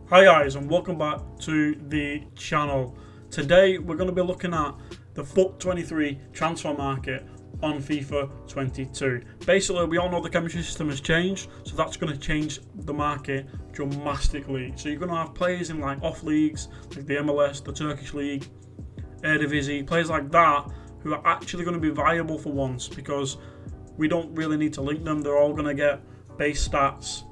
Hi guys, and welcome back to the channel. Today we're going to be looking at the FUT 23 transfer market on FIFA 22. Basically, we all know the chemistry system has changed, so that's going to change the market dramatically. So you're going to have players in like off leagues, like the MLS, the Turkish League, Eredivisie, players like that who are actually going to be viable for once because we don't really need to link them. They're all going to get base stats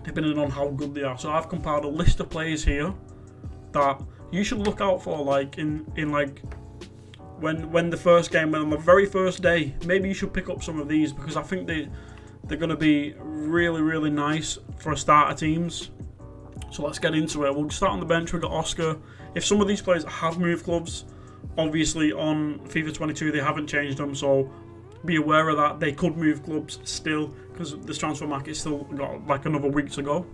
depending on how good they are. So I've compiled a list of players here that you should look out for, like in like when the first game, when on the very first day, maybe you should pick up some of these because I think they're going to be really nice for starter teams. So let's get into it. We'll start on the bench. We've got Oscar. If some of these players have moved clubs, obviously on FIFA 22 they haven't changed them, so be aware of that. They could move clubs still because this transfer market's still got like another week to go.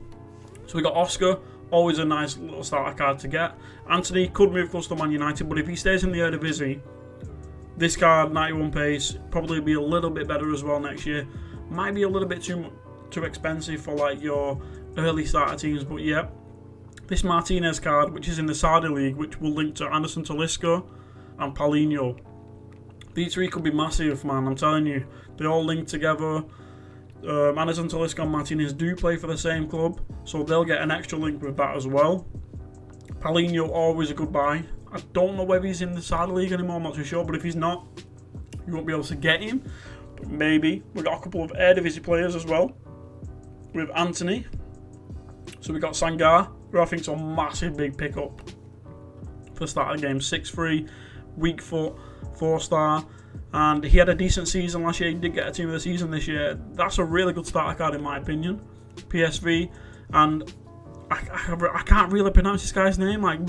So we got Oscar, always a nice little starter card to get. Anthony could move close to Man United, but if he stays in the Eredivisie, this card, 91 pace, probably be a little bit better as well next year. Might be a little bit too expensive for like your early starter teams, but yeah. This Martinez card, which is in the Saudi League, which will link to Anderson Talisca and Paulinho. These three could be massive, man, I'm telling you. They all link together. Anderson Talisca and Martinez do play for the same club, so they'll get an extra link with that as well. Paulinho, always a good buy. I don't know whether he's in the Saudi League anymore, I'm not too sure, but if he's not, you won't be able to get him. But maybe. We've got a couple of Eredivisie players as well, with Anthony. So we've got Sangar, who I think is a massive big pickup for the start of the game. 6'3", weak foot, 4-star, and he had a decent season last year. He did get a team of the season this year. That's a really good starter card in my opinion. PSV, and I can't really pronounce this guy's name, like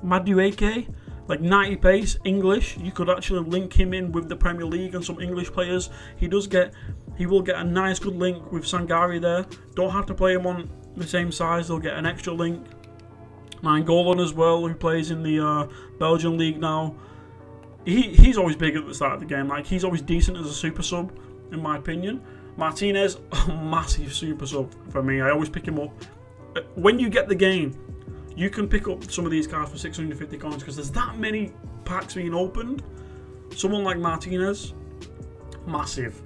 Madueke, like 90 pace, English. You could actually link him in with the Premier League and some English players. He will get a nice good link with Sangari there. Don't have to play him on the same size, they'll get an extra link. Nainggolan as well, who plays in the Belgian league now. He's always big at the start of the game. Like, he's always decent as a super sub, in my opinion. Martinez, a massive super sub for me. I always pick him up. When you get the game, you can pick up some of these cards for 650 coins because there's that many packs being opened. Someone like Martinez, massive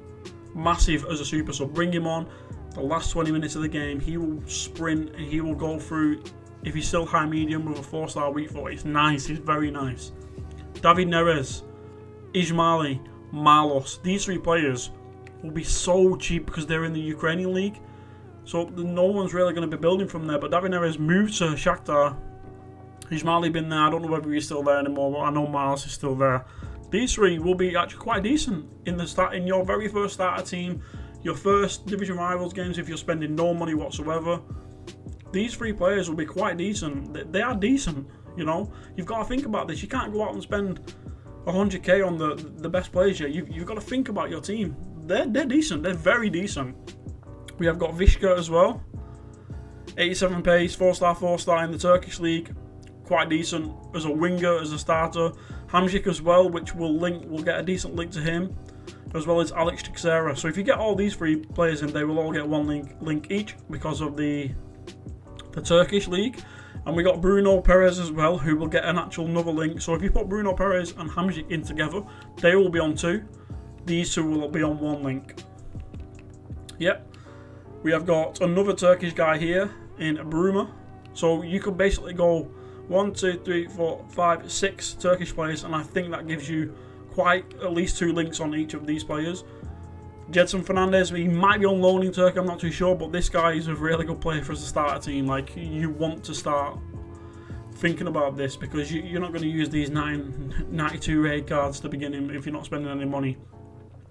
as a super sub. Bring him on the last 20 minutes of the game. He will sprint and he will go through. If he's still high medium with a 4-star weak foot, it's nice. It's very nice. David Neres, Ismaili, Marlos. These three players will be so cheap because they're in the Ukrainian league. So no one's really going to be building from there. But David Neres moved to Shakhtar. Ismaili been there. I don't know whether he's still there anymore, but I know Marlos is still there. These three will be actually quite decent in your very first starter team, your first division rivals games if you're spending no money whatsoever. These three players will be quite decent. They are decent, you know. You've got to think about this. You can't go out and spend 100k on the best players here. You've got to think about your team. They're decent. They're very decent. We have got Vishka as well. 87 pace, 4-star in the Turkish league. Quite decent as a winger, as a starter. Hamsik as well, which will get a decent link to him, as well as Alex Teixeira. So if you get all these three players in, they will all get one link each because of the Turkish league. And we got Bruno Perez as well, who will get another link. So if you put Bruno Perez and Hamsik in together, they will be on 2. These two will be on 1 link. Yep. We have got another Turkish guy here in Bruma. So you could basically go 1, 2, 3, 4, 5, 6 Turkish players, and I think that gives you at least 2 links on each of these players. Gedson Fernandez, he might be on loan in Turkey, I'm not too sure, but this guy is a really good player for us to start a team. Like, you want to start thinking about this because you're not going to use these 92 raid cards to begin in if you're not spending any money.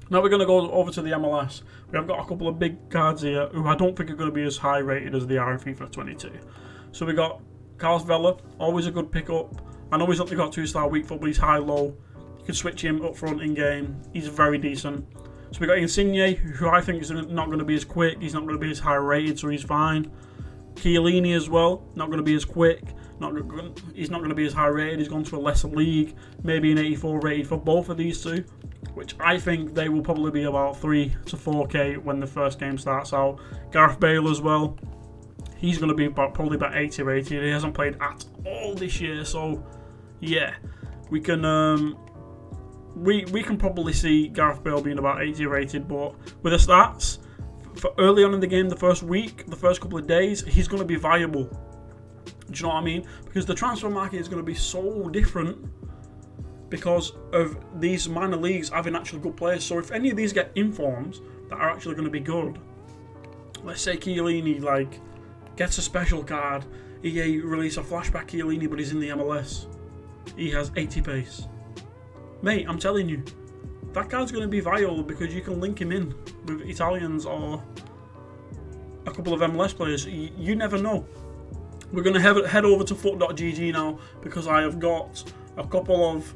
Now we're going to go over to the MLS. We have got a couple of big cards here who I don't think are going to be as high rated as they are in FIFA 22. So we got Carlos Vela, always a good pickup. I know he's only got 2-star weak foot, but he's high-low. You can switch him up front in game. He's very decent. So we got Insigne, who I think is not going to be as quick. He's not going to be as high rated, so he's fine. Chiellini as well, not going to be as quick. He's not going to be as high rated. He's gone to a lesser league. Maybe an 84 rated for both of these two, which I think they will probably be about 3 to 4k when the first game starts out. Gareth Bale as well. he's going to be probably about 80 rated. He hasn't played at all this year, so yeah, we can we can probably see Gareth Bale being about 80 rated. But with the stats for early on in the game, the first week, the first couple of days, he's going to be viable. Do you know what I mean? Because the transfer market is going to be so different because of these minor leagues having actually good players. So if any of these get informs that are actually going to be good, let's say Chiellini like gets a special card, EA release a flashback Chiellini, but he's in the MLS. He has 80 pace. Mate, I'm telling you, that card's going to be viable because you can link him in with Italians or a couple of MLS players. You never know. We're going to head over to foot.gg now because I have got a couple of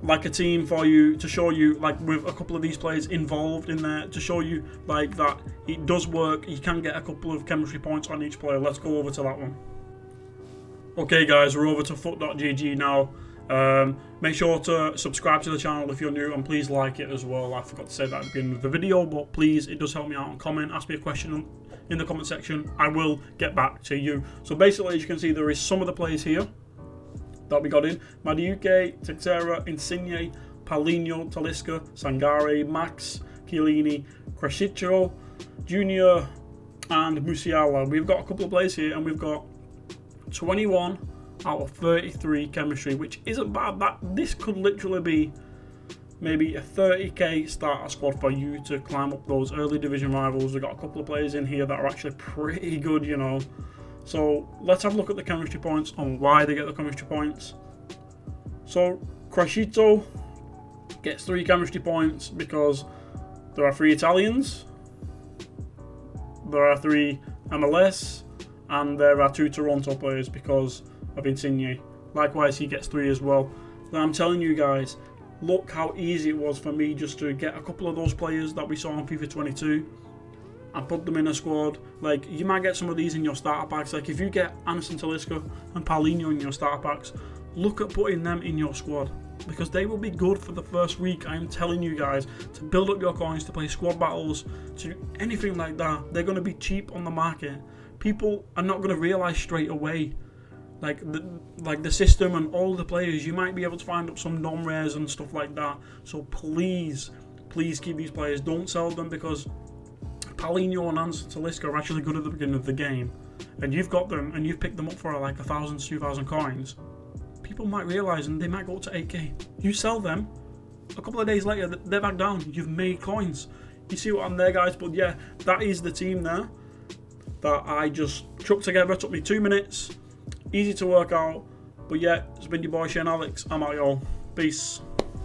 like a team for you to show you, like with a couple of these players involved in there, to show you like that it does work. You can get a couple of chemistry points on each player. Let's go over to that one. Okay guys, we're over to foot.gg now. Make sure to subscribe to the channel if you're new, and please like it as well. I forgot to say that at the beginning of the video, but please, it does help me out. And comment, ask me a question in the comment section. I will get back to you. So basically, as you can see, there is some of the players here that we got in: Madueke, Texera, Insigne, Paulinho, Talisca, Sangare, Max, Chiellini, Cresciccio, Junior, and Musiala. We've got a couple of players here, and we've got 21 out of 33 chemistry, which isn't bad. This could literally be maybe a 30k starter squad for you to climb up those early division rivals. We've got a couple of players in here that are actually pretty good, you know. So let's have a look at the chemistry points on why they get the chemistry points. So Cresciccio gets 3 chemistry points because there are 3 Italians, there are 3 MLS, and there are 2 Toronto players because of Insigne. Likewise, he gets 3 as well. Now, I'm telling you guys, look how easy it was for me just to get a couple of those players that we saw on FIFA 22 and put them in a squad. Like, you might get some of these in your starter packs. Like, if you get Anderson Talisca and Paulinho in your starter packs, look at putting them in your squad because they will be good for the first week. I am telling you guys, to build up your coins, to play squad battles, to anything like that. They're going to be cheap on the market. People are not going to realise straight away like the system and all the players. You might be able to find up some non-rares and stuff like that. So please keep these players. Don't sell them, because Paulinho and Anderson Talisca are actually good at the beginning of the game, and you've got them and you've picked them up for like 1,000 to 2,000 coins. People might realise and they might go up to 8k. You sell them, a couple of days later they're back down. You've made coins. You see what I'm there, guys? But yeah, that is the team there that I just chucked together. It took me 2 minutes. Easy to work out. But yeah, it's been your boy Shane Alex. I'm out, y'all. Peace.